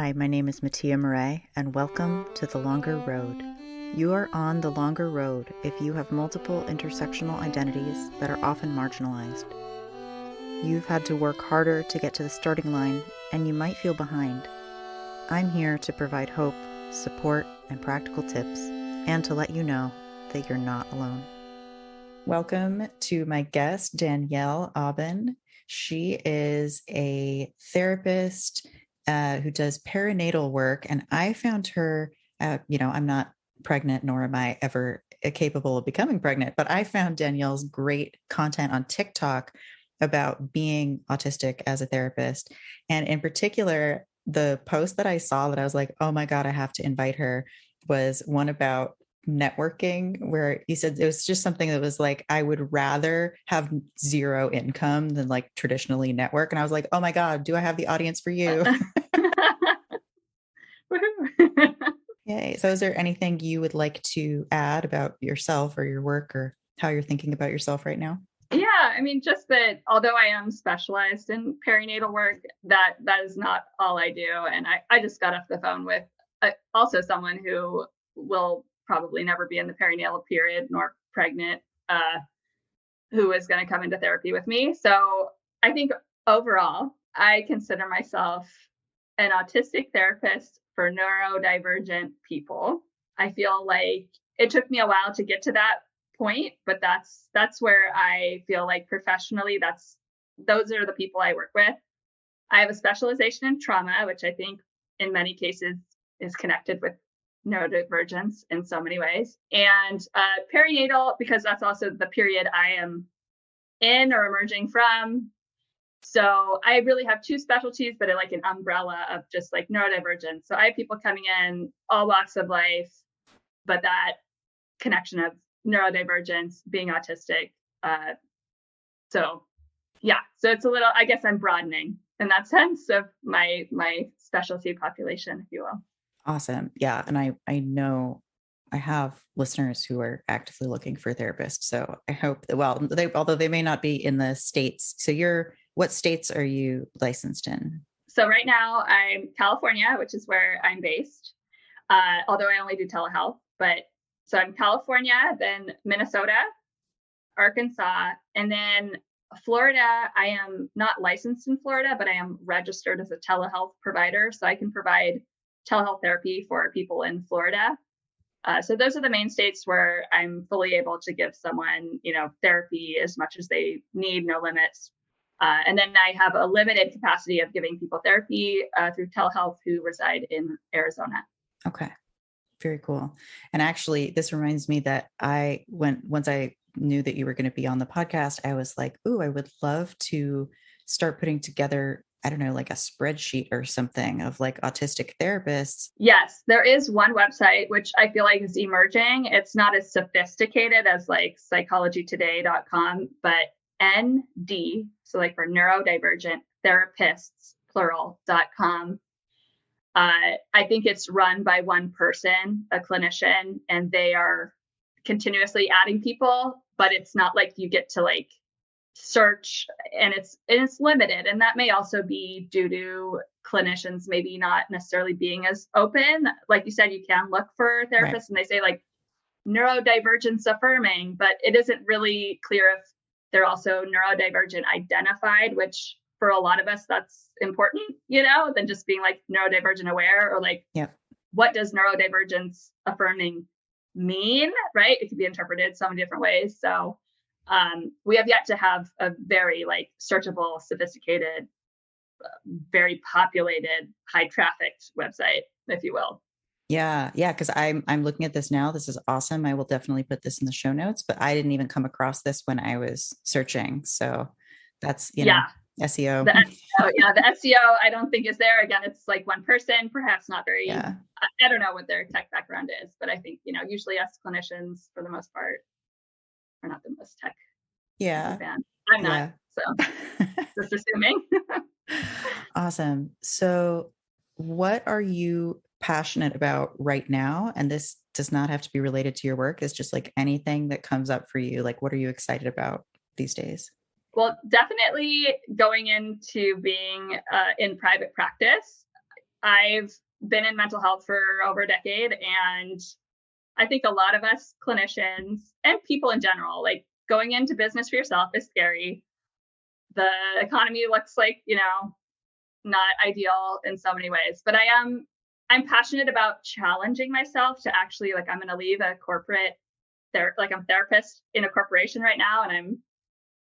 Hi, my name is Mattia Murray, and welcome to The Longer Road. You are on the longer road if you have multiple intersectional identities that are often marginalized. You've had to work harder to get to the starting line, and you might feel behind. I'm here to provide hope, support, and practical tips, and to let you know that you're not alone. Welcome to my guest, Danielle Aubin. She is a therapist who does perinatal work, and I found her, I'm not pregnant, nor am I ever capable of becoming pregnant, but I found Danielle's great content on TikTok about being autistic as a therapist. And in particular, the post that I saw that I was like, oh my God, I have to invite her, was one about networking, where you said it was just something that was like, I would rather have zero income than like traditionally network. And I was like, oh my God, do I have the audience for you? Yay. So is there anything you would like to add about yourself or your work or how you're thinking about yourself right now? Yeah, I mean, just that although I am specialized in perinatal work, that is not all I do. And I just got off the phone with also someone who will probably never be in the perinatal period nor pregnant, who is going to come into therapy with me. So I think overall, I consider myself an autistic therapist for neurodivergent people. I feel like it took me a while to get to that point, but that's where I feel like professionally, those are the people I work with. I have a specialization in trauma, which I think in many cases is connected with neurodivergence in so many ways, and perinatal, because that's also the period I am in or emerging from. So I really have two specialties, but like an umbrella of just like neurodivergence. So I have people coming in all walks of life, but that connection of neurodivergence, being autistic. So it's a little, I guess I'm broadening in that sense of my specialty population, if you will. Awesome. Yeah. And I know I have listeners who are actively looking for therapists. So I hope that, although they may not be in the States. So what states are you licensed in? So right now I'm California, which is where I'm based. Although I only do telehealth, so I'm California, then Minnesota, Arkansas, and then Florida. I am not licensed in Florida, but I am registered as a telehealth provider. So I can provide telehealth therapy for people in Florida. So those are the main states where I'm fully able to give someone, therapy as much as they need, no limits. And then I have a limited capacity of giving people therapy through telehealth who reside in Arizona. Okay. Very cool. And actually, this reminds me that once I knew that you were going to be on the podcast, I was like, ooh, I would love to start putting together, I don't know, like a spreadsheet or something of like autistic therapists. Yes, there is one website, which I feel like is emerging. It's not as sophisticated as like psychologytoday.com, but ND, so like for neurodivergent therapists, plural.com. I think it's run by one person, a clinician, and they are continuously adding people, but it's not like you get to like search, and it's limited. And that may also be due to clinicians maybe not necessarily being as open. Like you said, you can look for therapists, right, and they say like neurodivergence affirming, but it isn't really clear if they're also neurodivergent identified, which for a lot of us, that's important, than just being like neurodivergent aware, or like, what does neurodivergence affirming mean, right? It could be interpreted so many different ways. So we have yet to have a very like searchable, sophisticated, very populated, high trafficked website, if you will. Yeah. Because I'm looking at this now. This is awesome. I will definitely put this in the show notes, but I didn't even come across this when I was searching. So that's, SEO. The SEO I don't think is there. Again, it's like one person, perhaps not very, I don't know what their tech background is, but I think, usually us clinicians for the most part are not the most tech. Yeah. I'm not. So just assuming. Awesome. So what are you passionate about right now? And this does not have to be related to your work. It's just like anything that comes up for you. Like, what are you excited about these days? Well, definitely going into being in private practice. I've been in mental health for over a decade, and I think a lot of us clinicians and people in general, like going into business for yourself is scary. The economy looks like, not ideal in so many ways, but I'm passionate about challenging myself to actually, like, I'm going to leave a corporate I'm a therapist in a corporation right now, and I'm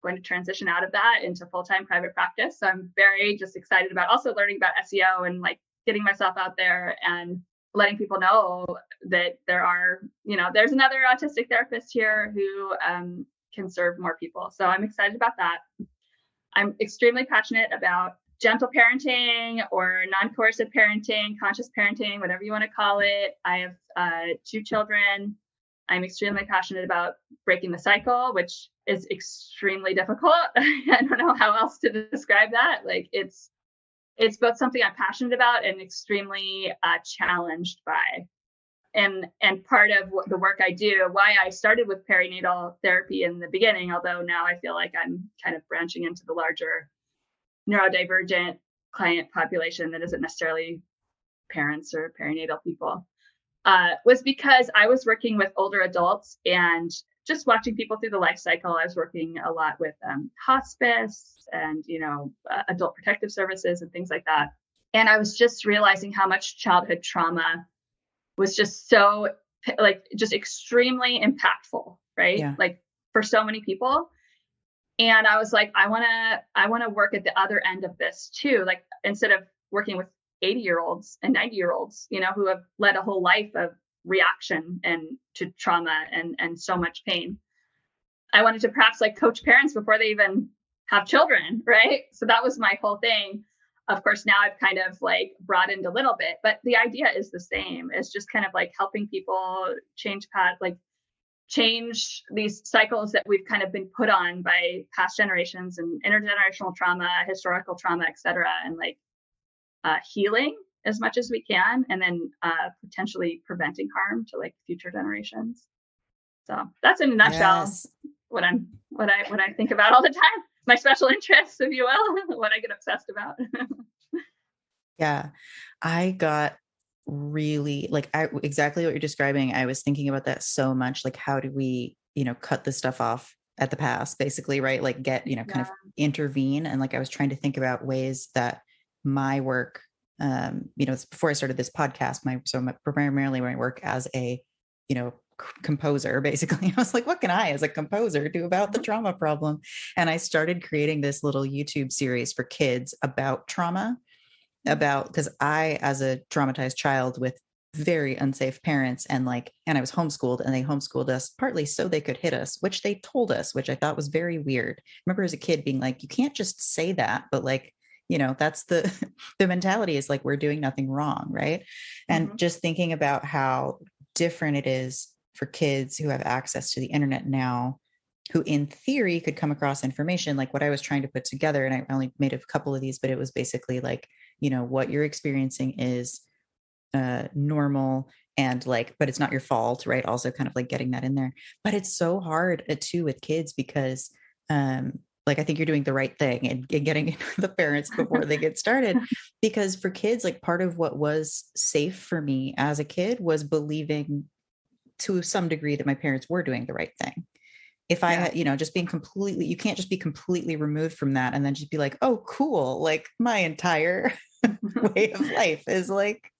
going to transition out of that into full-time private practice. So I'm very just excited about also learning about SEO and like getting myself out there and letting people know that there's another autistic therapist here who can serve more people. So I'm excited about that. I'm extremely passionate about gentle parenting or non-coercive parenting, conscious parenting, whatever you want to call it. I have 2 children. I'm extremely passionate about breaking the cycle, which is extremely difficult. I don't know how else to describe that. Like it's both something I'm passionate about and extremely challenged by. And part of the work I do, why I started with perinatal therapy in the beginning, although now I feel like I'm kind of branching into the larger neurodivergent client population that isn't necessarily parents or perinatal people, was because I was working with older adults and just watching people through the life cycle. I was working a lot with hospice and, adult protective services and things like that. And I was just realizing how much childhood trauma was just so, just extremely impactful, right? Yeah. Like for so many people. And I was like, I want to work at the other end of this too. Like instead of working with 80-year-olds and 90-year-olds, who have led a whole life of reaction and to trauma and so much pain, I wanted to perhaps like coach parents before they even have children, right? So that was my whole thing. Of course, now I've kind of like broadened a little bit, but the idea is the same. It's just kind of like helping people change these cycles that we've kind of been put on by past generations and intergenerational trauma, historical trauma, et cetera, and like healing as much as we can, and then potentially preventing harm to like future generations. So that's in a nutshell what I think about all the time. My special interests, if you will, what I get obsessed about. Yeah, I got really exactly what you're describing. I was thinking about that so much. Like, how do we, cut this stuff off at the pass, basically, right? Like get, kind of intervene. And like, I was trying to think about ways that my work, it's before I started this podcast, primarily my work as a, composer, basically. I was like, what can I, as a composer, do about the trauma problem? And I started creating this little YouTube series for kids about trauma, because I, as a traumatized child with very unsafe parents and I was homeschooled, and they homeschooled us partly so they could hit us, which they told us, which I thought was very weird. I remember as a kid being like, you can't just say that, but like, that's the mentality is like, we're doing nothing wrong. Right. And just thinking about how different it is for kids who have access to the internet now, who in theory could come across information like what I was trying to put together. And I only made a couple of these, but it was basically like, what you're experiencing is normal and like, but it's not your fault, right? Also kind of like getting that in there. But it's so hard too with kids because I think you're doing the right thing and getting the parents before they get started, because for kids, like part of what was safe for me as a kid was believing to some degree that my parents were doing the right thing. If I had, just being you can't just be completely removed from that and then just be like, oh, cool. Like my entire way of life is like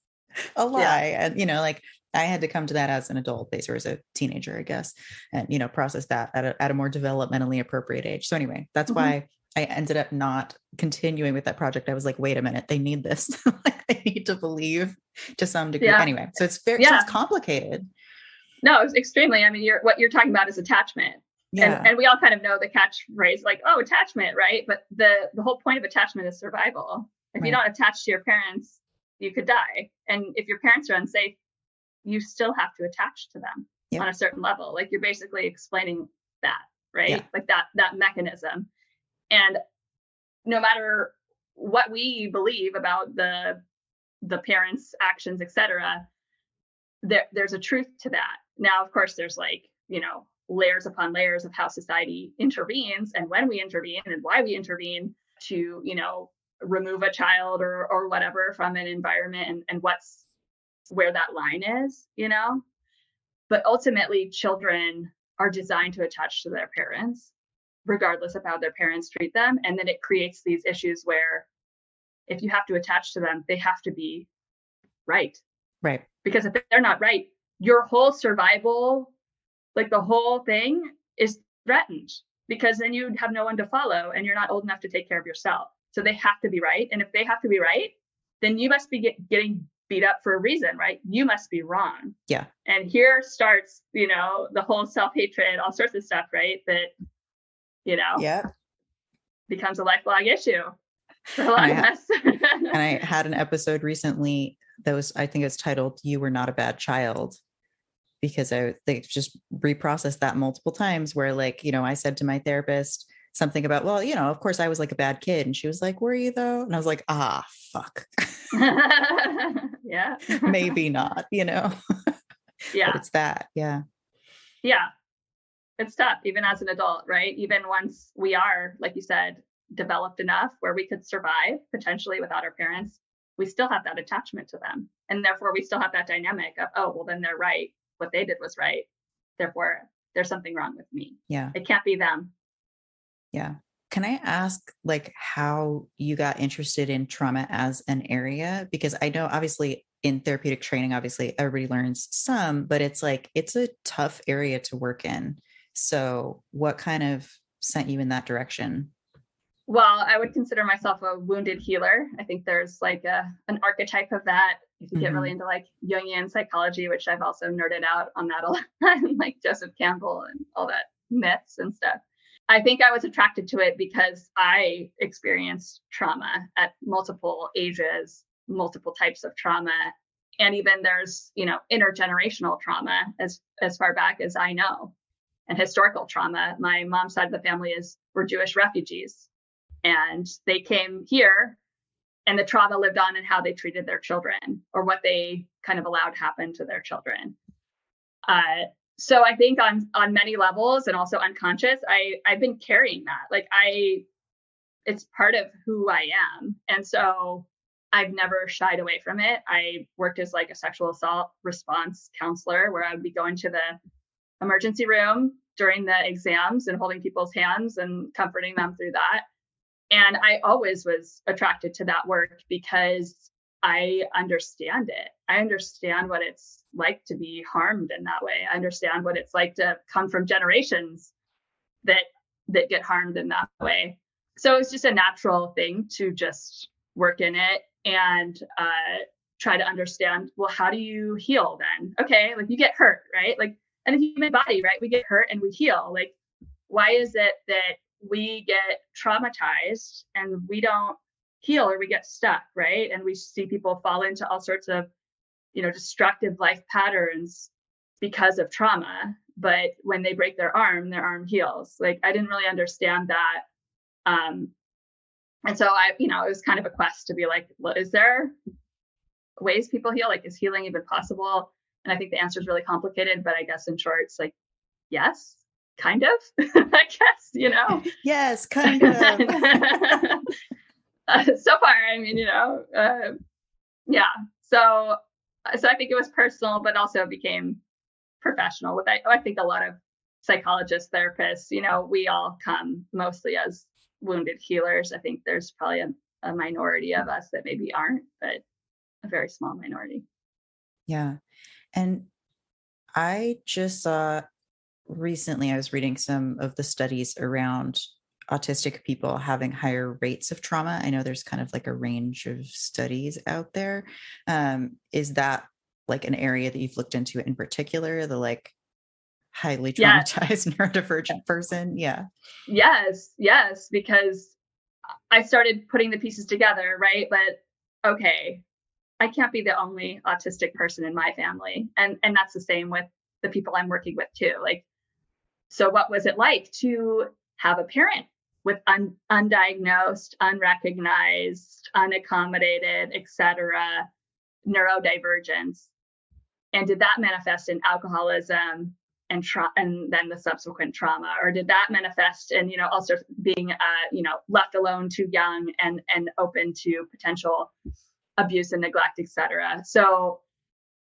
a lie. And, I had to come to that as an adult, or as a teenager, I guess, and, process that at a more developmentally appropriate age. So anyway, that's why I ended up not continuing with that project. I was like, wait a minute, they need this. They need to believe to some degree. Anyway, so it's so it's complicated. No, it's extremely. I mean, what you're talking about is attachment. Yeah. And we all kind of know the catchphrase, like, oh, attachment, right? But the whole point of attachment is survival. If you don't attach to your parents, you could die. And if your parents are unsafe, you still have to attach to them on a certain level. Like you're basically explaining that, right? Yeah. Like that mechanism. And no matter what we believe about the parents' actions, et cetera, there's a truth to that. Now, of course, there's layers upon layers of how society intervenes and when we intervene and why we intervene to, remove a child or whatever from an environment and what's where that line is, but ultimately children are designed to attach to their parents regardless of how their parents treat them. And then it creates these issues where if you have to attach to them, they have to be right. Right. Because if they're not right, your whole survival, like the whole thing is threatened, because then you have no one to follow and you're not old enough to take care of yourself. So they have to be right. And if they have to be right, then you must be getting beat up for a reason, right? You must be wrong. Yeah. And here starts, the whole self-hatred, all sorts of stuff, right? That, yeah, becomes a lifelong issue for a lot of us. And I had an episode recently that I think it's titled, "You Were Not a Bad Child," because they just reprocessed that multiple times where I said to my therapist something about, well, of course I was like a bad kid. And she was like, were you though? And I was like, fuck. Yeah. Maybe not, Yeah. But it's that. Yeah. Yeah. It's tough, even as an adult, right? Even once we are, like you said, developed enough where we could survive potentially without our parents, we still have that attachment to them. And therefore we still have that dynamic of, oh, well, then they're right. What they did was right. Therefore, there's something wrong with me. Yeah. It can't be them. Yeah. Can I ask how you got interested in trauma as an area? Because I know obviously in therapeutic training, obviously everybody learns some, but it's a tough area to work in. So what kind of sent you in that direction? Well, I would consider myself a wounded healer. I think there's an archetype of that. If you get really into Jungian psychology, which I've also nerded out on that a lot, like Joseph Campbell and all that myths and stuff. I think I was attracted to it because I experienced trauma at multiple ages, multiple types of trauma. And even there's, intergenerational trauma as far back as I know, and historical trauma. My mom's side of the family were Jewish refugees, and they came here, and the trauma lived on in how they treated their children or what they kind of allowed happen to their children. So I think on many levels and also unconscious, I've been carrying that. It's part of who I am. And so I've never shied away from it. I worked as a sexual assault response counselor, where I would be going to the emergency room during the exams and holding people's hands and comforting them through that. And I always was attracted to that work because I understand it. I understand what it's like to be harmed in that way. I understand what it's like to come from generations that get harmed in that way. So it's just a natural thing to just work in it and try to understand, well, how do you heal then? Okay, you get hurt, right? In the human body, right? We get hurt and we heal. Why is it that we get traumatized and we don't heal, or we get stuck, right? And we see people fall into all sorts of, destructive life patterns because of trauma. But when they break their arm heals. I didn't really understand that. And so it was kind of a quest to be well, is there ways people heal? Is healing even possible? And I think the answer is really complicated, but I guess in short, it's yes, kind of, I guess, Yes, kind of. So far, yeah. So I think it was personal, but also became professional. I think a lot of psychologists, therapists, we all come mostly as wounded healers. I think there's probably a minority of us that maybe aren't, but a very small minority. Yeah. And I just saw recently, I was reading some of the studies around autistic people having higher rates of trauma. I know there's kind of a range of studies out there. Is that an area that you've looked into in particular, the highly traumatized neurodivergent person? Yeah. Yes, because I started putting the pieces together, right? But okay, I can't be the only autistic person in my family. And that's the same with the people I'm working with too. So what was it like to have a parent with undiagnosed, unrecognized, unaccommodated, etc., neurodivergence? And did that manifest in alcoholism, and then the subsequent trauma, or did that manifest in, also being, left alone too young and open to potential abuse and neglect, etc. So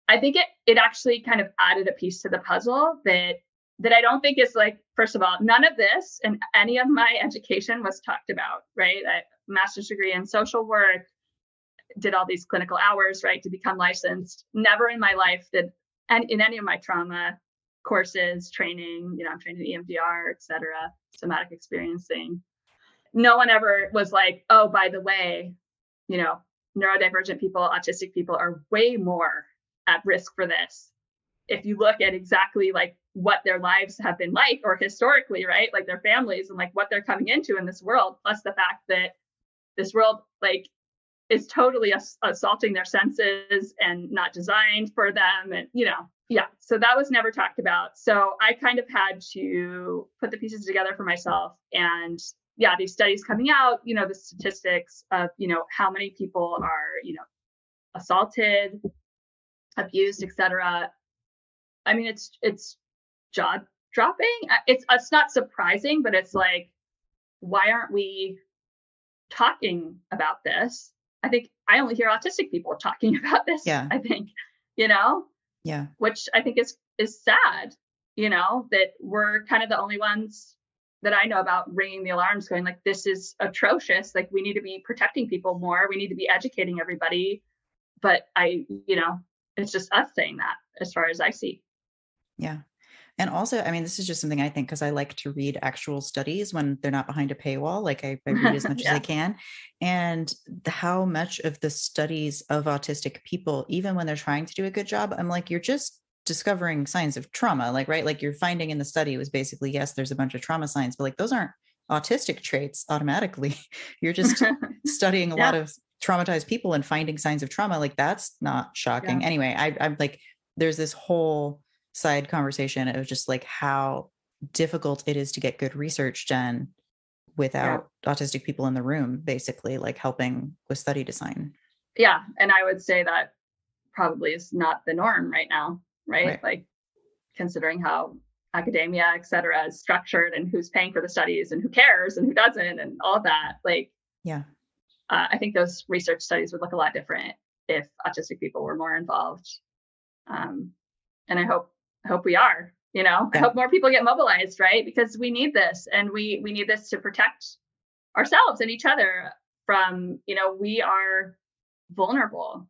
I think it actually kind of added a piece to the puzzle that I don't think is like, first of all, none of this and any of my education was talked about, right? Master's degree in social work, did all these clinical hours, right, to become licensed. Never in my life did, and in any of my trauma courses, training, I'm trained in EMDR, et cetera, somatic experiencing. No one ever was like, oh, by the way, neurodivergent people, autistic people are way more at risk for this. If you look at exactly like what their lives have been like, or historically, right, like their families and like what they're coming into in this world, plus the fact that this world like is totally assaulting their senses and not designed for them. And, so that was never talked about. So I kind of had to put the pieces together for myself. And these studies coming out, the statistics of, how many people are, assaulted, abused, etc. I mean, it's jaw dropping. It's not surprising, but it's like, why aren't we talking about this? I think I only hear autistic people talking about this. Yeah. I think, Yeah. Which I think is sad, that we're kind of the only ones that I know about ringing the alarms, going like, this is atrocious. Like, we need to be protecting people more. We need to be educating everybody. But it's just us saying that, as far as I see. Yeah. And also, I mean, this is just something I think, because I like to read actual studies when they're not behind a paywall. Like I read as much as I can. And how much of the studies of autistic people, even when they're trying to do a good job, I'm like, you're just discovering signs of trauma. Like, right. Like your finding in the study was basically, yes, there's a bunch of trauma signs, but like, those aren't autistic traits automatically. You're just studying a lot of traumatized people and finding signs of trauma. Like, that's not shocking. Anyway, I'm like, there's this whole side conversation of just like how difficult it is to get good research done without autistic people in the room, basically like helping with study design. Yeah. And I would say that probably is not the norm right now, right? Like, considering how academia, et cetera, is structured and who's paying for the studies and who cares and who doesn't and all that. Like, I think those research studies would look a lot different if autistic people were more involved. And I hope we are, I hope more people get mobilized, right? Because we need this, and we need this to protect ourselves and each other from, we are vulnerable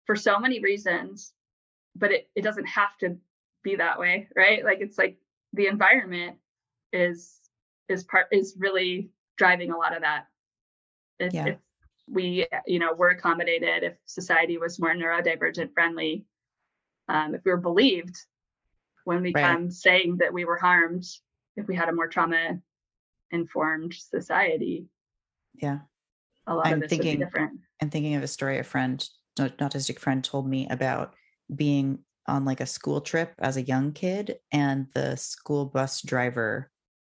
for so many reasons, but it doesn't have to be that way, right? Like, it's like the environment is really driving a lot of that. If we, were accommodated, if society was more neurodivergent friendly, if we were believed when we come saying that we were harmed, if we had a more trauma informed society, a lot of this would be different. I'm thinking of a story an autistic friend told me about being on like a school trip as a young kid, and the school bus driver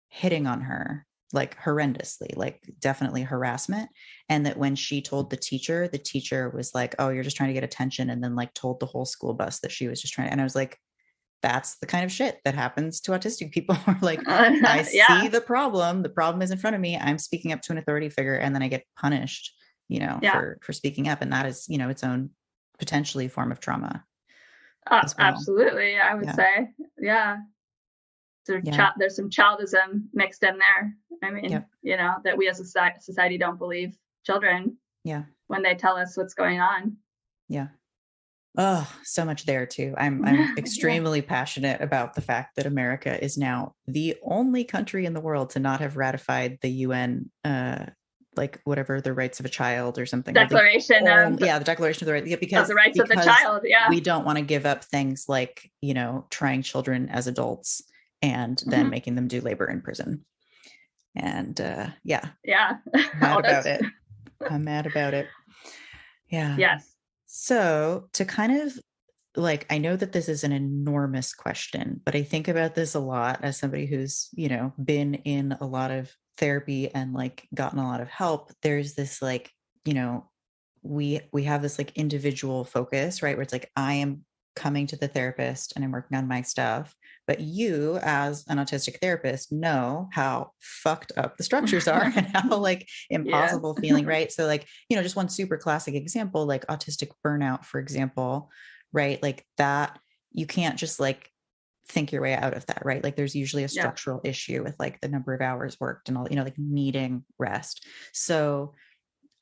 hitting on her like horrendously, like definitely harassment. And that when she told the teacher was like, oh, you're just trying to get attention. And then like told the whole school bus that she was just trying. And I was like, that's the kind of shit that happens to autistic people. Like, I see the problem is in front of me. I'm speaking up to an authority figure, and then I get punished, for speaking up. And that is, its own potentially form of trauma. Well. Absolutely. I would say, there's some childism mixed in there. I mean, that we as a society don't believe children when they tell us what's going on. Oh, so much there too. I'm extremely passionate about the fact that America is now the only country in the world to not have ratified the UN, like whatever, the rights of a child or something. Declaration of the Declaration of the Right, because of the rights of the child. We don't want to give up things like, trying children as adults and then making them do labor in prison. And mad about it. I'm mad about it. Yeah. Yes. So to kind of like, I know that this is an enormous question, but I think about this a lot as somebody who's, been in a lot of therapy and like gotten a lot of help. There's this like, we have this like individual focus, right? Where it's like, I am coming to the therapist and I'm working on my stuff. But you, as an autistic therapist, know how fucked up the structures are and how like Yeah. impossible feeling, right? So, like, just one super classic example, like autistic burnout, for example, right? Like that, you can't just like think your way out of that, right? Like there's usually a Yeah. structural issue with like the number of hours worked and all, like needing rest. So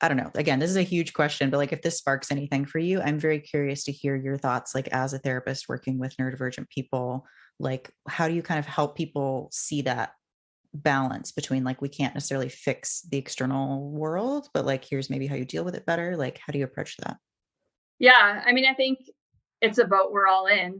I don't know. Again, this is a huge question, but like if this sparks anything for you, I'm very curious to hear your thoughts, like as a therapist working with neurodivergent people, like how do you kind of help people see that balance between like we can't necessarily fix the external world, but like here's maybe how you deal with it better. Like how do you approach that? Yeah. I mean, I think it's a boat we're all in,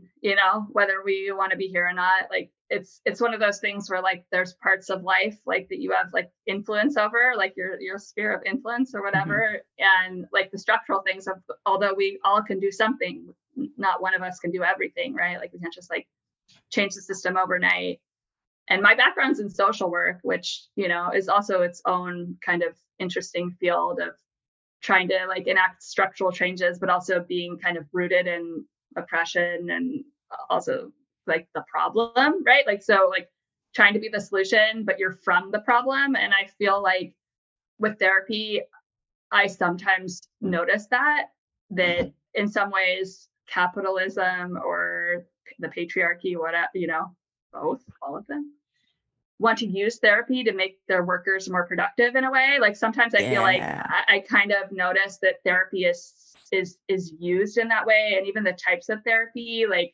whether we want to be here or not. Like it's one of those things where like there's parts of life like that you have like influence over, like your sphere of influence or whatever. And like the structural things of, although we all can do something, not one of us can do everything, right? Like we can't just like change the system overnight. And my background's in social work, which, is also its own kind of interesting field of trying to like enact structural changes, but also being kind of rooted in oppression and also like the problem, right? Like, so like trying to be the solution, but you're from the problem. And I feel like with therapy, I sometimes notice that in some ways, capitalism or the patriarchy, whatever, both, all of them, want to use therapy to make their workers more productive in a way. Like sometimes I feel like Yeah. I kind of notice that therapy is used in that way. And even the types of therapy, like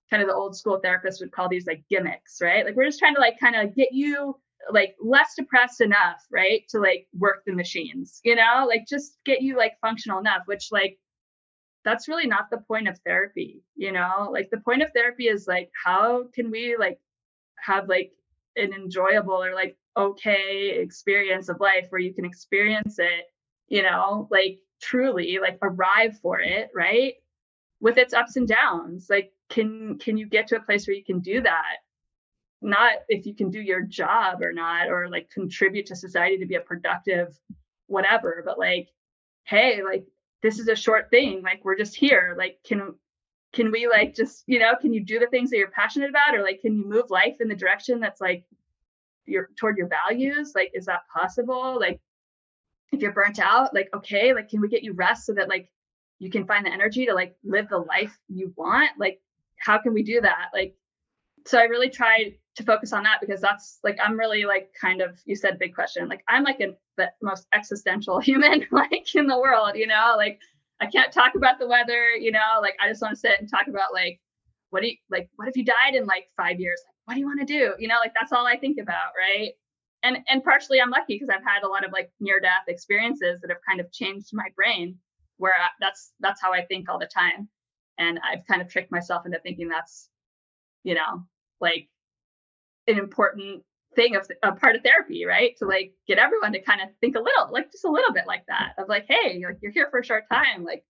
kind of the old school therapists would call these like gimmicks, right? Like we're just trying to like kind of get you like less depressed enough, right? To like work the machines, like just get you like functional enough, which like that's really not the point of therapy, like the point of therapy is like, how can we like have like an enjoyable or like okay experience of life where you can experience it, like truly like arrive for it, right? With its ups and downs. Like can you get to a place where you can do that? Not if you can do your job or not, or like contribute to society to be a productive whatever, but like, hey, like this is a short thing. Like we're just here. Like can we like just, can you do the things that you're passionate about? Or like, can you move life in the direction that's like toward your values? Like, is that possible? Like, if you're burnt out, like, okay, like, can we get you rest so that like you can find the energy to like live the life you want? Like, how can we do that? Like, so I really tried to focus on that because that's like, I'm really like kind of, you said big question. Like, I'm like the most existential human like in the world, like I can't talk about the weather, like I just want to sit and talk about like, what if you died in like 5 years? Like, what do you want to do? Like that's all I think about, right? And partially I'm lucky because I've had a lot of like near death experiences that have kind of changed my brain where that's how I think all the time. And I've kind of tricked myself into thinking that's, like an important thing of a part of therapy, right? To like get everyone to kind of think a little, like just a little bit like that of like, hey, you're here for a short time. Like,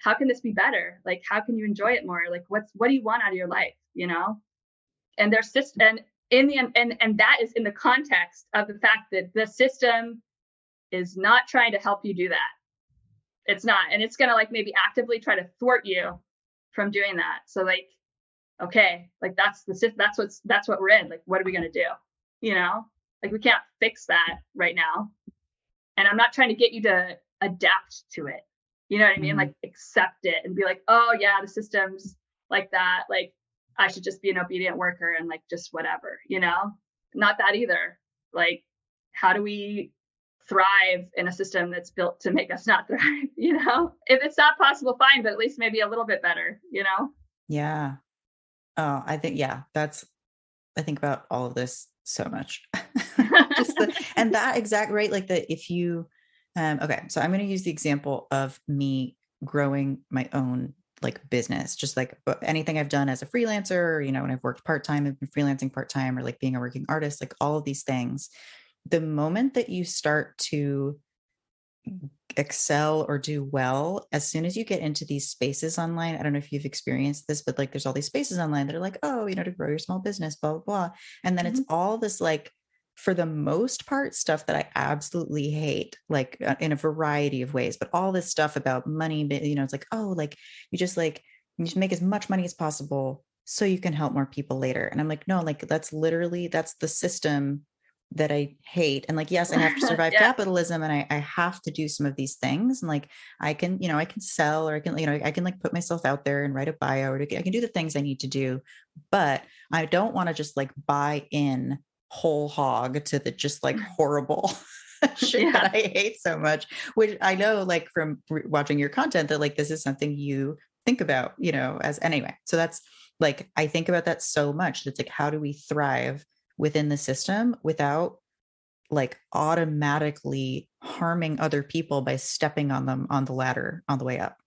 how can this be better? Like, how can you enjoy it more? Like, what do you want out of your life? And there's system, and in the and that is in the context of the fact that the system is not trying to help you do that. It's not, and it's gonna like maybe actively try to thwart you from doing that. So like, okay, like that's what we're in. Like, what are we gonna do? Like we can't fix that right now. And I'm not trying to get you to adapt to it. You know what I mean? Like accept it and be like, oh yeah, the system's like that. Like I should just be an obedient worker and like just whatever, Not that either. Like, how do we thrive in a system that's built to make us not thrive? If it's not possible, fine, but at least maybe a little bit better, Yeah. Oh, I think, yeah, I think about all of this so much. And that exact right. Like if you, okay, so I'm going to use the example of me growing my own like business, just like anything I've done as a freelancer, when I've worked part-time, I've been freelancing part-time, or like being a working artist, like all of these things. The moment that you start to excel or do well, as soon as you get into these spaces online, I don't know if you've experienced this, but like there's all these spaces online that are like, oh, to grow your small business, blah, blah, blah. And then it's all this like, for the most part, stuff that I absolutely hate, like in a variety of ways, but all this stuff about money, it's like, oh, like you just like You should make as much money as possible so you can help more people later. And I'm like, no, like that's the system that I hate. And like, yes, I have to survive Yeah. capitalism and I have to do some of these things. And like, I can, I can sell, or I can, I can like put myself out there and write a bio, or I can do the things I need to do. But I don't want to just like buy in whole hog to the just like horrible shit that I hate so much, which I know like from watching your content that like, this is something you think about, as anyway. So that's like, I think about that so much. It's like, how do we thrive within the system without like automatically harming other people by stepping on them on the ladder on the way up?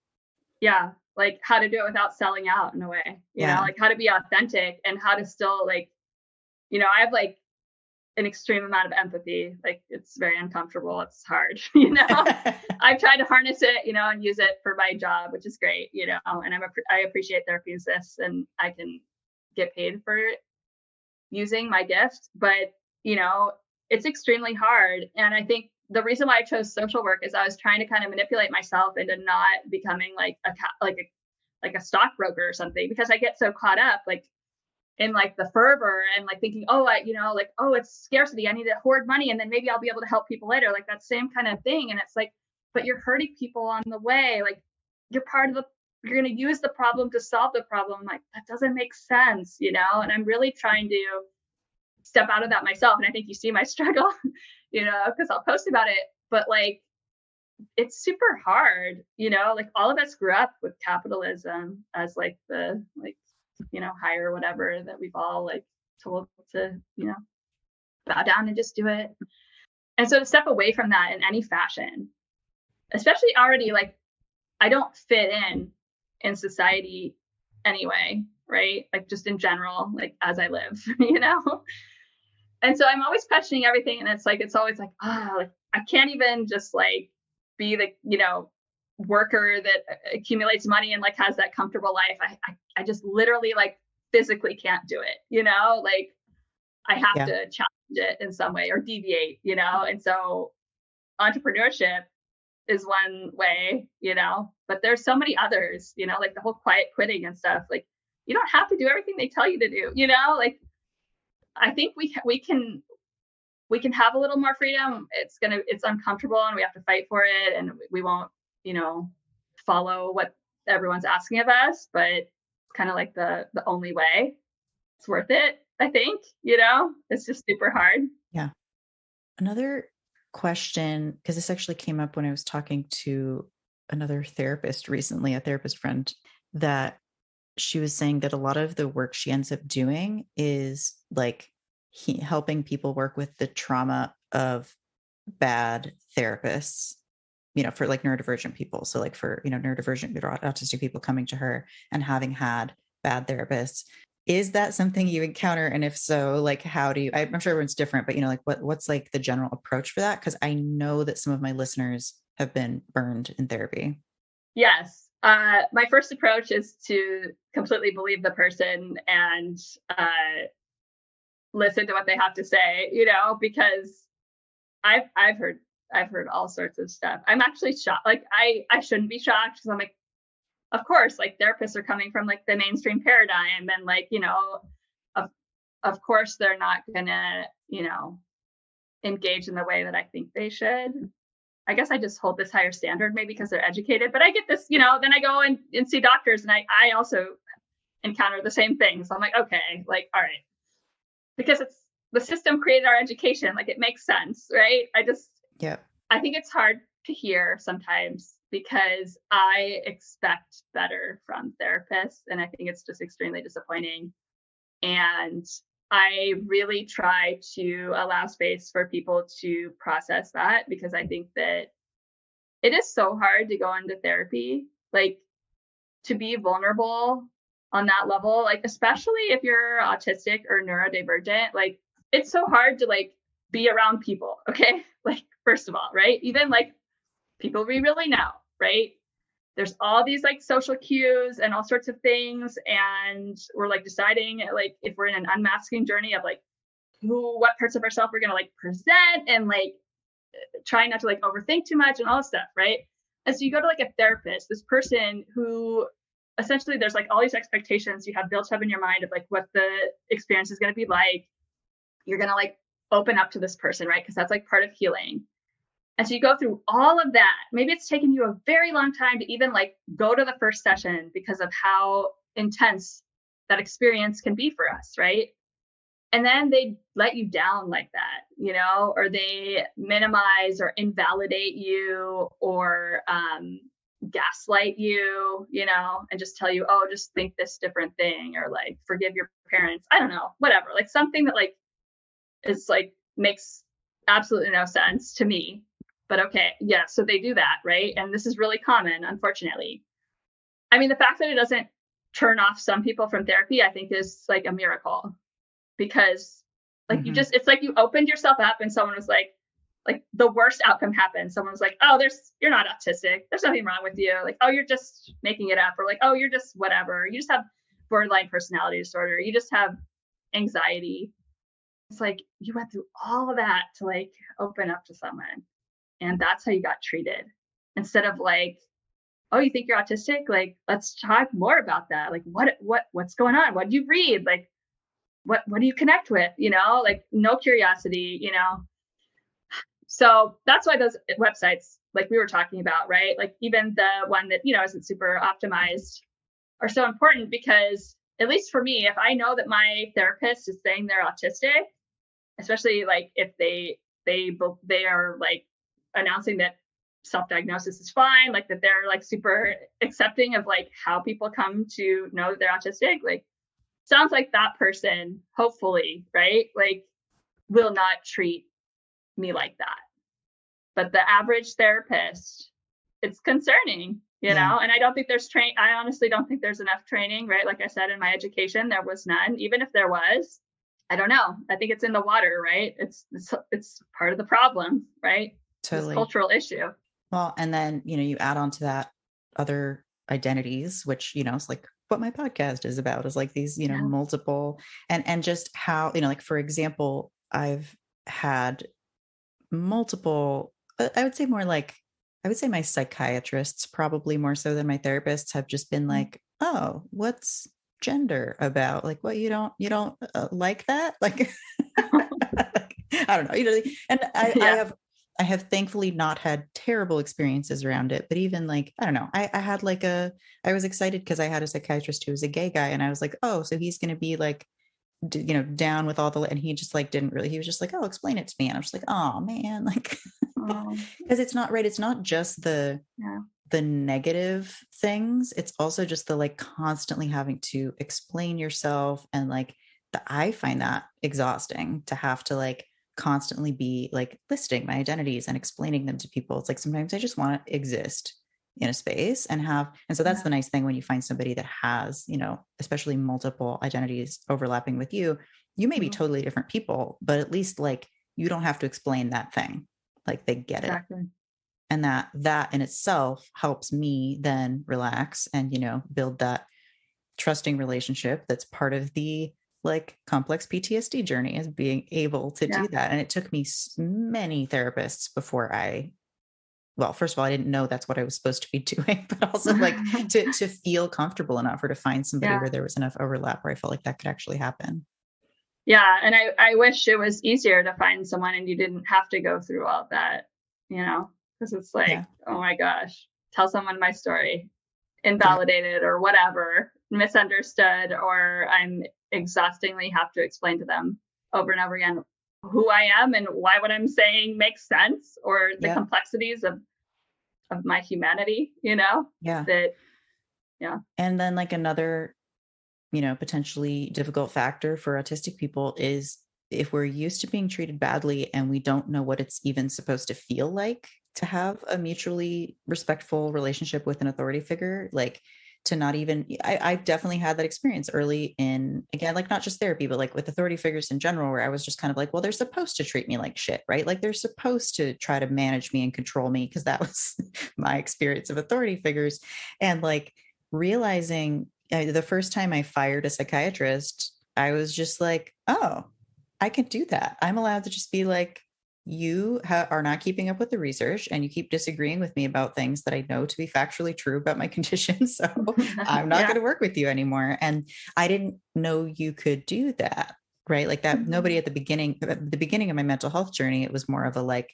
Yeah. Like how to do it without selling out in a way, you know, like how to be authentic and how to still like, I have like an extreme amount of empathy. Like it's very uncomfortable. It's hard, I've tried to harness it, and use it for my job, which is great, and I appreciate therapy exists and I can get paid for using my gift, but it's extremely hard. And I think the reason why I chose social work is I was trying to kind of manipulate myself into not becoming like a stockbroker or something, because I get so caught up like in like the fervor and like thinking, oh, it's scarcity, I need to hoard money and then maybe I'll be able to help people later, like that same kind of thing. And it's like, but you're hurting people on the way. Like you're going to use the problem to solve the problem. Like that doesn't make sense, and I'm really trying to step out of that myself. And I think you see my struggle, because I'll post about it, but like, it's super hard, like all of us grew up with capitalism as like the, like, higher whatever that we've all like told to, bow down and just do it. And so to step away from that in any fashion, especially already like I don't fit in society anyway, right? Like just in general, like as I live, And so I'm always questioning everything. And it's always like, like I can't even just like be the, worker that accumulates money and like has that comfortable life. I just literally like physically can't do it, like I have to challenge it in some way or deviate, and so entrepreneurship is one way, but there's so many others, like the whole quiet quitting and stuff. Like you don't have to do everything they tell you to do, like I think we can have a little more freedom. It's uncomfortable and we have to fight for it, and we won't, follow what everyone's asking of us, but it's kind of like the only way. It's worth it, I think, it's just super hard. Yeah. Another question, because this actually came up when I was talking to another therapist recently, a therapist friend, that she was saying that a lot of the work she ends up doing is like helping people work with the trauma of bad therapists, for like neurodivergent people. So like for, neurodivergent autistic people coming to her and having had bad therapists. Is that something you encounter? And if so, like, how do you, I'm sure everyone's different, but like what's like the general approach for that? Cause I know that some of my listeners have been burned in therapy. Yes. My first approach is to completely believe the person and listen to what they have to say, because I've heard all sorts of stuff. I'm actually shocked. Like I shouldn't be shocked because I'm like, of course, like therapists are coming from like the mainstream paradigm and like, of course they're not gonna, engage in the way that I think they should. I guess I just hold this higher standard maybe because they're educated, but I get this, then I go and see doctors and I also encounter the same things. So I'm like, okay, like, all right, because it's the system created our education. Like it makes sense, right? I think it's hard to hear sometimes because I expect better from therapists. And I think it's just extremely disappointing. And I really try to allow space for people to process that because I think that it is so hard to go into therapy, like to be vulnerable on that level, like especially if you're autistic or neurodivergent, like it's so hard to like be around people. Okay. Like, first of all, right. Even like people we really know, right. There's all these like social cues and all sorts of things. And we're like deciding like if we're in an unmasking journey of like what parts of ourselves we're going to like present and like trying not to like overthink too much and all this stuff. Right. And so you go to like a therapist, this person who essentially there's like all these expectations you have built up in your mind of like what the experience is going to be like. You're going to like open up to this person, right? Because that's like part of healing. And so you go through all of that. Maybe it's taken you a very long time to even like go to the first session because of how intense that experience can be for us, right? And then they let you down like that, you know, or they minimize or invalidate you, or gaslight you, you know, and just tell you, oh, just think this different thing, or like forgive your parents. I don't know, whatever, like something that like is like makes absolutely no sense to me. But okay, yeah, so they do that, right? And this is really common, unfortunately. I mean, the fact that it doesn't turn off some people from therapy, I think is like a miracle, because like you just, it's like you opened yourself up and someone was like the worst outcome happened. Someone was like, oh, you're not autistic. There's nothing wrong with you. Like, oh, you're just making it up. Or like, oh, you're just whatever. You just have borderline personality disorder. You just have anxiety. It's like you went through all of that to like open up to someone. And that's how you got treated. Instead of like, oh, you think you're autistic? Like, let's talk more about that. Like, what's going on? What do you read? Like, what do you connect with? You know, like no curiosity, you know? So that's why those websites, like we were talking about, right? Like even the one that, you know, isn't super optimized, are so important, because at least for me, if I know that my therapist is saying they're autistic, especially like if they are like announcing that self-diagnosis is fine, like that they're like super accepting of like how people come to know that they're autistic, like sounds like that person, hopefully, right, like will not treat me like that. But the average therapist, it's concerning, you know, and I don't think I honestly don't think there's enough training, right? Like I said, in my education, there was none. Even if there was, I don't know. I think it's in the water, right? It's part of the problem, right? Totally. This cultural issue. Well, and then, you know, you add on to that other identities, which, you know, it's like what my podcast is about, is like these, you know, multiple, and just how, you know, like, for example, I've had multiple, I would say my psychiatrists, probably more so than my therapists, have just been like, oh, what's gender about? Like, what, you don't like that? Like, I don't know, you know, and I have thankfully not had terrible experiences around it, but even like, I don't know, I was excited because I had a psychiatrist who was a gay guy, and I was like, oh, so he's going to be like, you know, down with all the, and he just like didn't really, he was just like, oh, explain it to me. And I was like, oh man, like, because it's not right. It's not just the negative things. It's also just the like constantly having to explain yourself. And like, I find that exhausting, to have to like constantly be like listing my identities and explaining them to people. It's like, sometimes I just want to exist in a space and so that's the nice thing when you find somebody that has, you know, especially multiple identities overlapping with you may be totally different people, but at least like you don't have to explain that thing. Like they get it. And that in itself helps me then relax and, you know, build that trusting relationship. That's part of the like complex PTSD journey, is being able to do that. And it took me many therapists before well, first of all, I didn't know that's what I was supposed to be doing, but also like to feel comfortable enough, or to find somebody where there was enough overlap where I felt like that could actually happen. Yeah. And I wish it was easier to find someone and you didn't have to go through all that, you know, because it's like, oh my gosh, tell someone my story, invalidated or whatever, misunderstood, or I'm exhaustingly have to explain to them over and over again who I am and why what I'm saying makes sense, or the complexities of my humanity, you know? And then like another, you know, potentially difficult factor for autistic people is if we're used to being treated badly and we don't know what it's even supposed to feel like to have a mutually respectful relationship with an authority figure, like to not even, I've definitely had that experience early in, again, like not just therapy, but like with authority figures in general, where I was just kind of like, well, they're supposed to treat me like shit, right? Like they're supposed to try to manage me and control me, because that was my experience of authority figures. And like realizing the first time I fired a psychiatrist, I was just like, oh, I can do that. I'm allowed to just be like, you are not keeping up with the research and you keep disagreeing with me about things that I know to be factually true about my condition. So I'm not Yeah. going to work with you anymore. And I didn't know you could do that. Right. Like that, nobody at the beginning of my mental health journey, it was more of a like,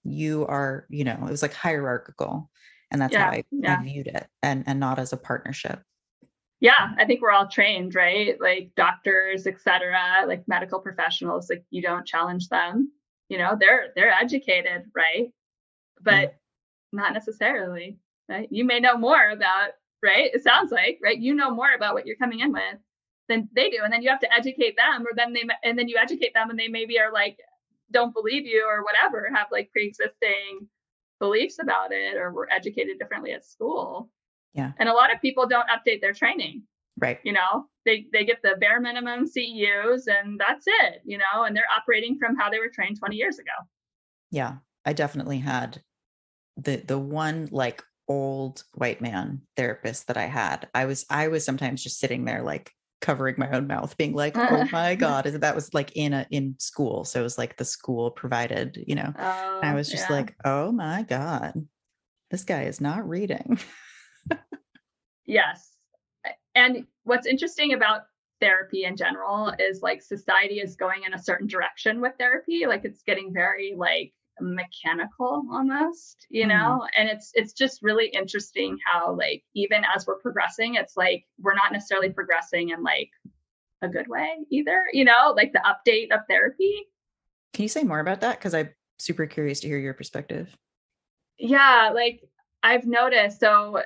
you are, it was like hierarchical. And that's how Yeah. I Yeah. viewed it, and not as a partnership. Yeah. I think we're all trained, right? Like doctors, et cetera, like medical professionals, like you don't challenge them. They're educated, right? Yeah. But not necessarily, right? You may know more about, right? It sounds like, right? You know more about what you're coming in with than they do. And then you have to educate them, and then you educate them and they maybe are like, don't believe you or whatever, have like pre-existing beliefs about it, or were educated differently at school. Yeah. And a lot of people don't update their training. Right. They get the bare minimum CEUs and that's it, and they're operating from how they were trained 20 years ago. Yeah. I definitely had the one like old white man therapist that I had. I was sometimes just sitting there like covering my own mouth, being like, oh my God. That was like in school. So it was like the school provided, and I was just like, oh my God, this guy is not reading. Yes. And what's interesting about therapy in general is like society is going in a certain direction with therapy. Like it's getting very like mechanical almost, and it's just really interesting how like even as we're progressing, it's like we're not necessarily progressing in like a good way either, like the update of therapy. Can you say more about that? Because I'm super curious to hear your perspective. Yeah, like I've noticed so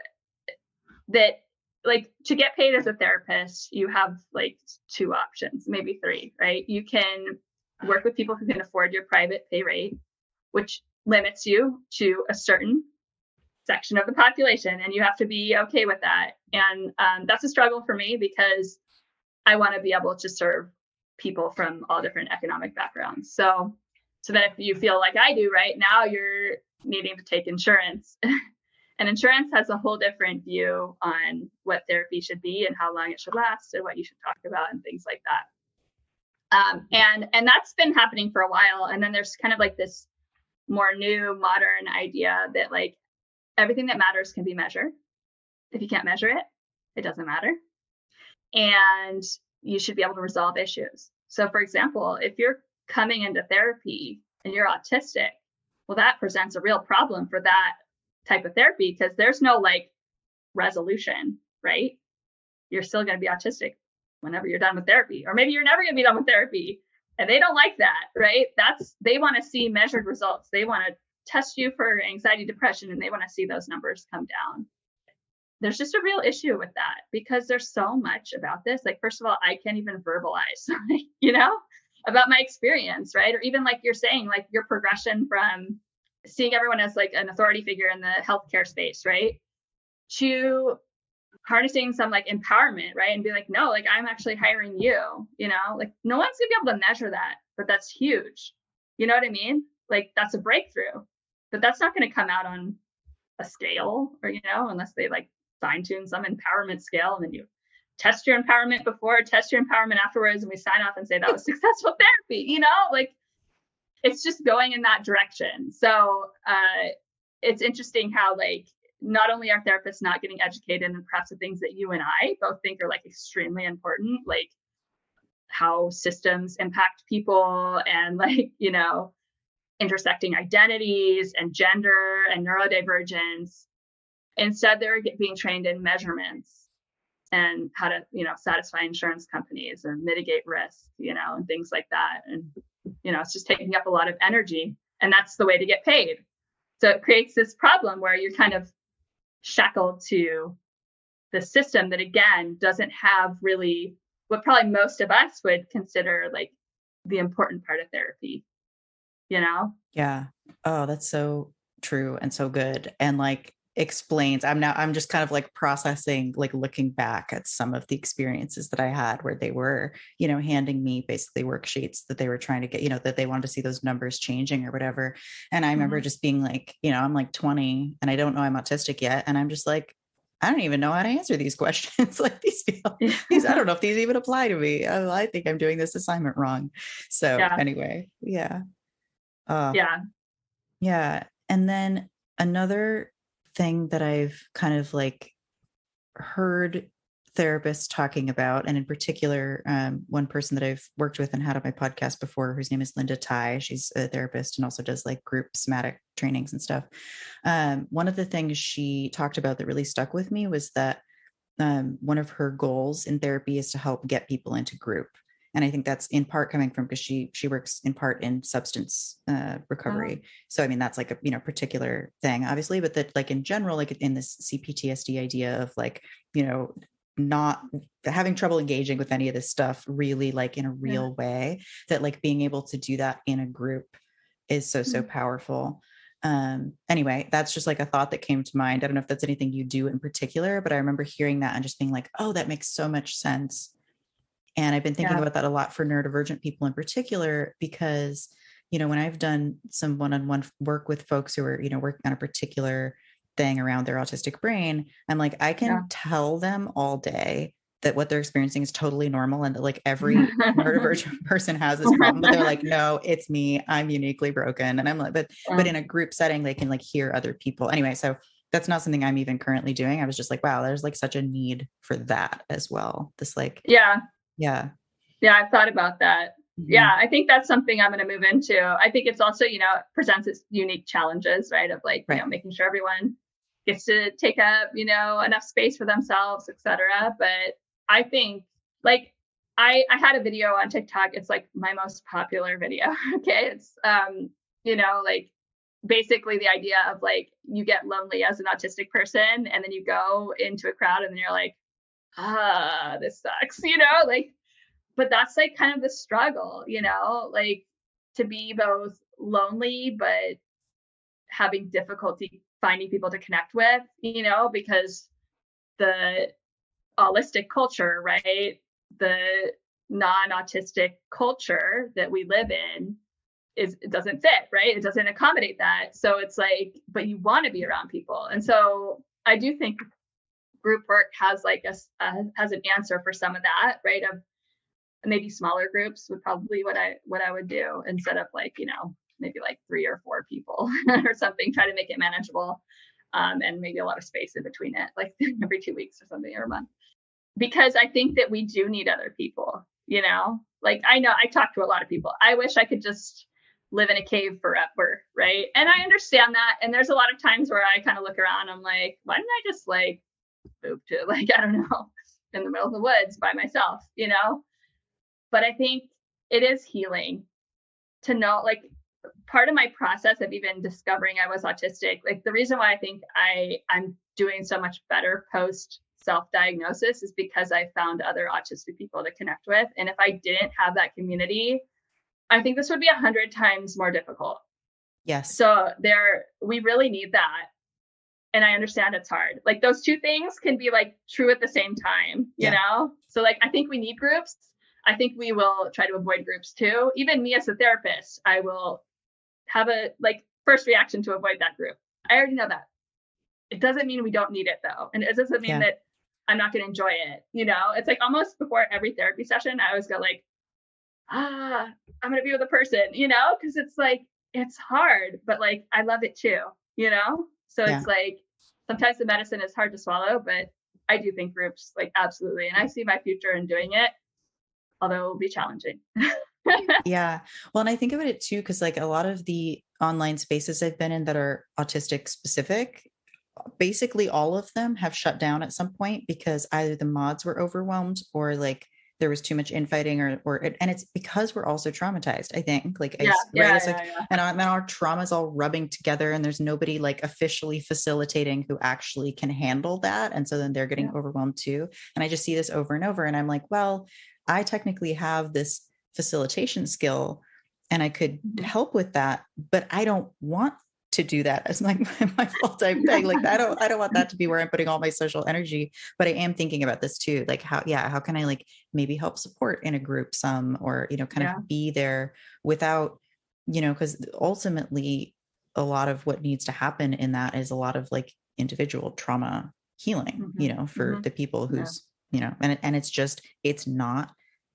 that like to get paid as a therapist, you have like two options, maybe three, right? You can work with people who can afford your private pay rate, which limits you to a certain section of the population, and you have to be okay with that. And that's a struggle for me because I want to be able to serve people from all different economic backgrounds. So that if you feel like I do right now, you're needing to take insurance. And insurance has a whole different view on what therapy should be and how long it should last and what you should talk about and things like that. And that's been happening for a while. And then there's kind of like this more new modern idea that like everything that matters can be measured. If you can't measure it, it doesn't matter. And you should be able to resolve issues. So for example, if you're coming into therapy and you're autistic, well, that presents a real problem for that type of therapy because there's no like resolution, right? You're still going to be autistic whenever you're done with therapy, or maybe you're never going to be done with therapy, and they don't like that, right? They want to see measured results. They want to test you for anxiety, depression, and they want to see those numbers come down. There's just a real issue with that because there's so much about this. Like, first of all, I can't even verbalize, about my experience, right? Or even like you're saying, like your progression from seeing everyone as like an authority figure in the healthcare space, right? To harnessing some like empowerment, right? And be like, no, like I'm actually hiring you, like no one's gonna be able to measure that, but that's huge. You know what I mean? Like that's a breakthrough, but that's not going to come out on a scale or, unless they like fine tune some empowerment scale and then you test your empowerment before, test your empowerment afterwards, and we sign off and say that was successful therapy, like it's just going in that direction. So it's interesting how like not only are therapists not getting educated in perhaps the things that you and I both think are like extremely important, like how systems impact people and like, intersecting identities and gender and neurodivergence. Instead, they're being trained in measurements and how to, satisfy insurance companies or mitigate risk, and things like that. And, it's just taking up a lot of energy, and that's the way to get paid. So it creates this problem where you're kind of shackled to the system that, again, doesn't have really what probably most of us would consider like the important part of therapy, Yeah. Oh, that's so true and so good. And like explains, I'm just kind of like processing, like looking back at some of the experiences that I had where they were, handing me basically worksheets that they were trying to get, that they wanted to see those numbers changing or whatever. And I remember just being like, I'm like 20 and I don't know I'm autistic yet. And I'm just like, I don't even know how to answer these questions. Like these, I don't know if these even apply to me. I think I'm doing this assignment wrong. So anyway, yeah. Yeah. Yeah. And then another thing that I've kind of like heard therapists talking about, and in particular, one person that I've worked with and had on my podcast before, whose name is Linda Tai. She's a therapist and also does like group somatic trainings and stuff. One of the things she talked about that really stuck with me was that one of her goals in therapy is to help get people into group. And I think that's in part coming from because she works in part in substance recovery. So I mean that's like a particular thing, obviously, but that like in general, like in this CPTSD idea of like not having trouble engaging with any of this stuff really like in a real way, that like being able to do that in a group is so powerful. Anyway, that's just like a thought that came to mind. I don't know if that's anything you do in particular, but I remember hearing that and just being like, oh, that makes so much sense. And I've been thinking about that a lot for neurodivergent people in particular, because, when I've done some one-on-one work with folks who are, working on a particular thing around their autistic brain, I'm like, I can tell them all day that what they're experiencing is totally normal and that like every neurodivergent person has this problem, but they're like, no, it's me, I'm uniquely broken. And I'm like, but in a group setting, they can like hear other people anyway. So that's not something I'm even currently doing. I was just like, wow, there's like such a need for that as well. This like, yeah. I've thought about that. Mm-hmm. Yeah, I think that's something I'm going to move into. I think it's also, it presents its unique challenges, right? Of like, making sure everyone gets to take up, enough space for themselves, et cetera. But I think like I had a video on TikTok. It's like my most popular video. Okay. It's, like basically the idea of like, you get lonely as an autistic person and then you go into a crowd and then you're like, this sucks, like, but that's like kind of the struggle, like to be both lonely, but having difficulty finding people to connect with, because the holistic culture, right? The non-autistic culture that we live in it doesn't fit, right? It doesn't accommodate that. So it's like, but you want to be around people. And so I do think group work has like has an answer for some of that, right? Of maybe smaller groups would probably what I would do instead of like, maybe like 3 or 4 people or something, try to make it manageable. And maybe a lot of space in between it, like every 2 weeks or something or a month. Because I think that we do need other people, like I know I talk to a lot of people. I wish I could just live in a cave forever, right? And I understand that. And there's a lot of times where I kind of look around, I'm like, why didn't I just like move to like, I don't know, in the middle of the woods by myself, But I think it is healing to know, like, part of my process of even discovering I was autistic, like the reason why I think I'm doing so much better post self-diagnosis is because I found other autistic people to connect with. And if I didn't have that community, I think this would be 100 times more difficult. Yes. So we really need that. And I understand it's hard. Like those two things can be like true at the same time, you know? So like, I think we need groups. I think we will try to avoid groups too. Even me as a therapist, I will have a like first reaction to avoid that group. I already know that. It doesn't mean we don't need it though. And it doesn't mean that I'm not going to enjoy it. It's like almost before every therapy session, I always go like, I'm going to be with a person, because it's like, it's hard, but like, I love it too, So it's like, sometimes the medicine is hard to swallow, but I do think groups like absolutely. And I see my future in doing it, although it will be challenging. Yeah. Well, and I think about it too, because like a lot of the online spaces I've been in that are autistic specific, basically all of them have shut down at some point because either the mods were overwhelmed or like there was too much infighting and it's because we're also traumatized, I think. Like, and our trauma is all rubbing together and there's nobody like officially facilitating who actually can handle that. And so then they're getting overwhelmed too. And I just see this over and over. And I'm like, well, I technically have this facilitation skill and I could help with that, but I don't want to do that as my full-time thing. Like I don't want that to be where I'm putting all my social energy, but I am thinking about this too. Like how can I like maybe help support in a group some, or, kind of be there without, because ultimately a lot of what needs to happen in that is a lot of like individual trauma healing, for the people who's, and it's not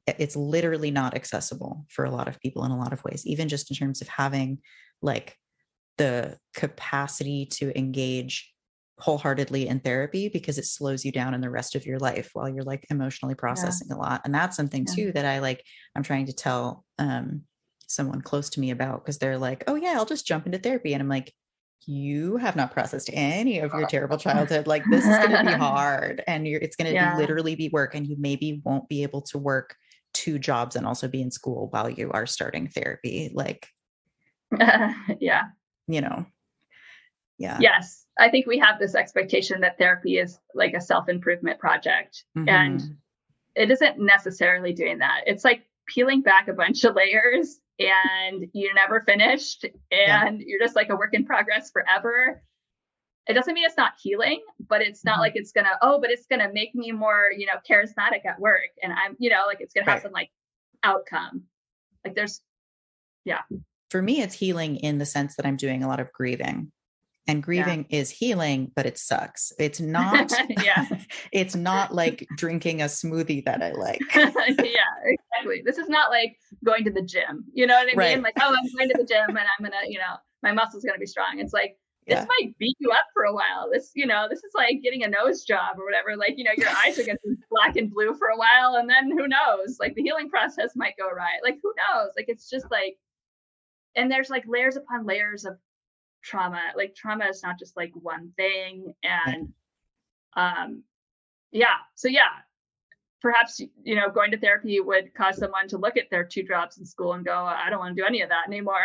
it's literally not accessible for a lot of people in a lot of ways, even just in terms of having like the capacity to engage wholeheartedly in therapy, because it slows you down in the rest of your life while you're like emotionally processing a lot. And that's something too that I'm trying to tell someone close to me about, because they're like, oh yeah, I'll just jump into therapy. And I'm like, you have not processed any of your terrible childhood. Like this is going to be hard, and it's going to literally be work, and you maybe won't be able to work 2 jobs and also be in school while you are starting therapy. Like, yeah. Yeah. Yes. I think we have this expectation that therapy is like a self-improvement project. Mm-hmm. And it isn't necessarily doing that. It's like peeling back a bunch of layers, and you're never finished, and you're just like a work in progress forever. It doesn't mean it's not healing, but it's not like it's gonna make me more, charismatic at work. And I'm, like it's gonna have some like outcome. Like for me, it's healing in the sense that I'm doing a lot of grieving. And grieving is healing, but it sucks. It's not, it's not like drinking a smoothie that I like. Yeah, exactly. This is not like going to the gym. You know what I mean? Like, oh, I'm going to the gym and I'm going to, my muscles going to be strong. It's like, this might beat you up for a while. This is like getting a nose job or whatever. Like, your eyes are going to be black and blue for a while. And then who knows? Like the healing process might go right. Like, who knows? Like, it's just like, and there's like layers upon layers of trauma. Like trauma is not just like one thing. And perhaps going to therapy would cause someone to look at their 2 jobs in school and go, I don't want to do any of that anymore.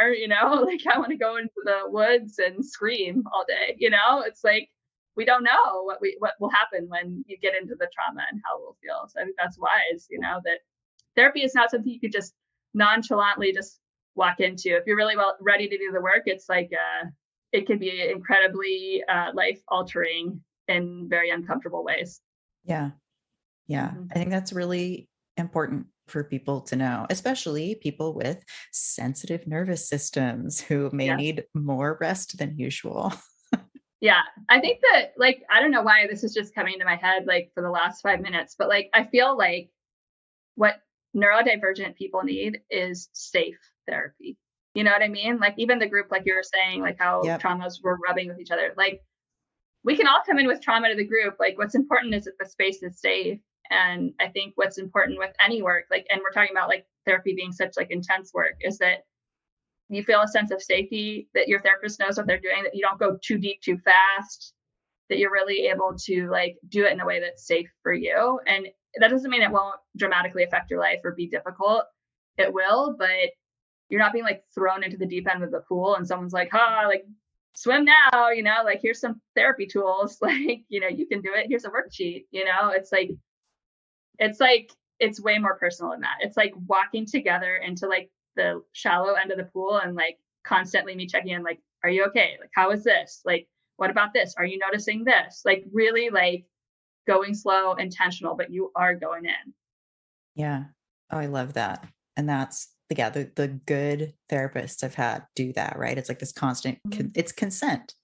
Like I want to go into the woods and scream all day. It's like we don't know what will happen when you get into the trauma and how we'll feel. So I think that's wise, that therapy is not something you could just nonchalantly just walk into. If you're really ready to do the work, it's like it can be incredibly life altering in very uncomfortable ways. Yeah. I think that's really important for people to know, especially people with sensitive nervous systems who may need more rest than usual. Yeah. I think that I don't know why this is just coming to my head, for the last 5 minutes, but I feel like what neurodivergent people need is safe therapy. You know what I mean? Even the group, you were saying, how traumas were rubbing with each other. We can all come in with trauma to the group. What's important is that the space is safe. And I think what's important with any work, and we're talking about therapy being such intense work, is that you feel a sense of safety, that your therapist knows what they're doing, that you don't go too deep, too fast, that you're really able to do it in a way that's safe for you. And that doesn't mean it won't dramatically affect your life or be difficult. It will, but you're not being thrown into the deep end of the pool and someone's swim now, here's some therapy tools, you can do it. Here's a worksheet, it's way more personal than that. It's walking together into the shallow end of the pool and constantly me checking in, are you okay? How is this? What about this? Are you noticing this? Really going slow, intentional, but you are going in. Yeah. Oh, I love that. And that's the good therapists I've had do that, right? It's this constant, it's consent,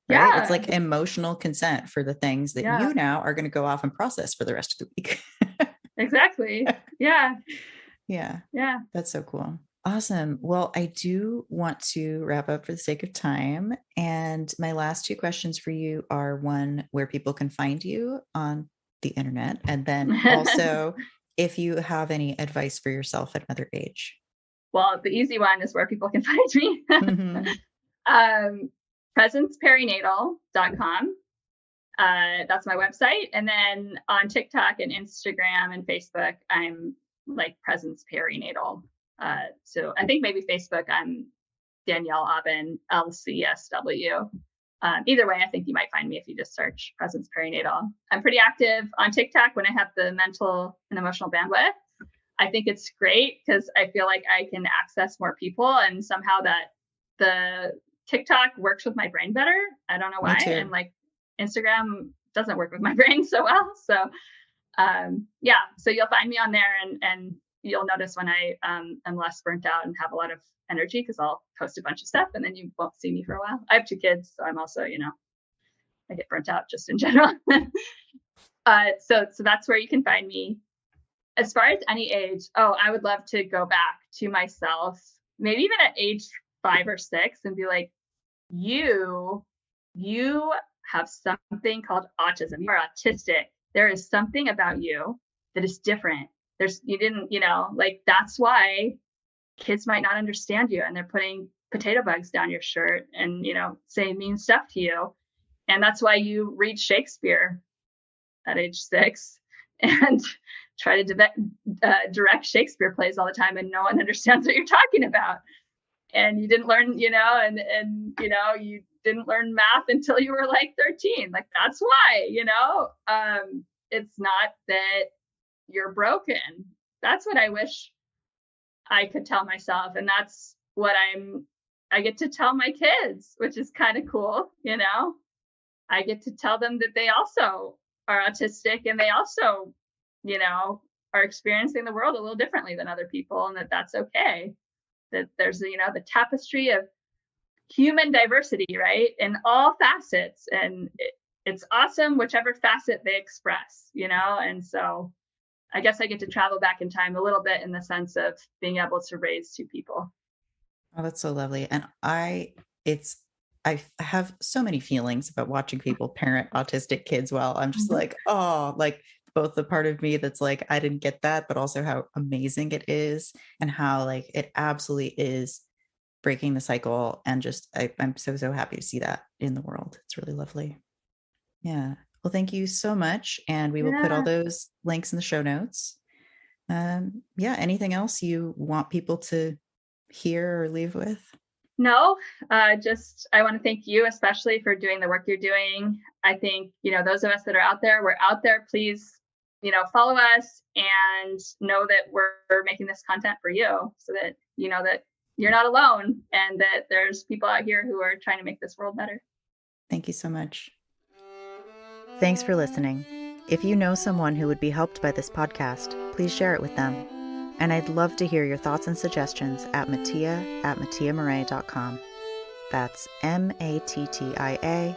right? Yeah. It's emotional consent for the things that you now are going to go off and process for the rest of the week. Exactly. Yeah. Yeah. Yeah. That's so cool. Awesome. Well, I do want to wrap up for the sake of time. And my last 2 questions for you are, one, where people can find you on the internet. And then also if you have any advice for yourself at another age. Well, the easy one is where people can find me. presenceperinatal.com. That's my website. And then on TikTok and Instagram and Facebook, I'm Presence Perinatal. So I think maybe Facebook, I'm Danielle Aubin, LCSW. Either way, I think you might find me if you just search Presence Perinatal. I'm pretty active on TikTok when I have the mental and emotional bandwidth. I think it's great because I feel like I can access more people, and somehow that the TikTok works with my brain better. I don't know why. And Instagram doesn't work with my brain so well. So so you'll find me on there, and you'll notice when I am less burnt out and have a lot of energy, because I'll post a bunch of stuff and then you won't see me for a while. I have 2 kids, so I'm also, I get burnt out just in general. So that's where you can find me. as far as any age, I would love to go back to myself, maybe even at age 5 or 6, and be like, you have something called autism. You are autistic. There is something about you that is different. You didn't, like, that's why kids might not understand you, and they're putting potato bugs down your shirt and, saying mean stuff to you. And that's why you read Shakespeare at age 6 and try to direct Shakespeare plays all the time, and no one understands what you're talking about. And you didn't learn, and you didn't learn math until you were like 13. Like, that's why, it's not that you're broken. That's what I wish I could tell myself. And that's what I get to tell my kids, which is kind of cool. I get to tell them that they also are autistic, and they also, are experiencing the world a little differently than other people, and that's okay. That there's, the tapestry of human diversity, right? In all facets. And it's awesome, whichever facet they express, and so I guess I get to travel back in time a little bit in the sense of being able to raise 2 people. Oh, that's so lovely. And I have so many feelings about watching people parent autistic kids. Well, I'm just like, like both the part of me that's like, I didn't get that, but also how amazing it is, and how like it absolutely is breaking the cycle. And just, I'm so happy to see that in the world. It's really lovely. Yeah. Well, thank you so much. And we will put all those links in the show notes. Anything else you want people to hear or leave with? No, I want to thank you especially for doing the work you're doing. I think, those of us that are out there, we're out there. Please, follow us and know that we're making this content for you, so that you know that you're not alone, and that there's people out here who are trying to make this world better. Thank you so much. Thanks for listening. If you know someone who would be helped by this podcast, please share it with them. And I'd love to hear your thoughts and suggestions at mattia@mattiamurray.com. That's MATTIA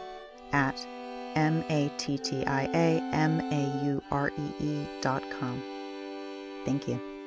at MATTIAMAUREE.com. Thank you.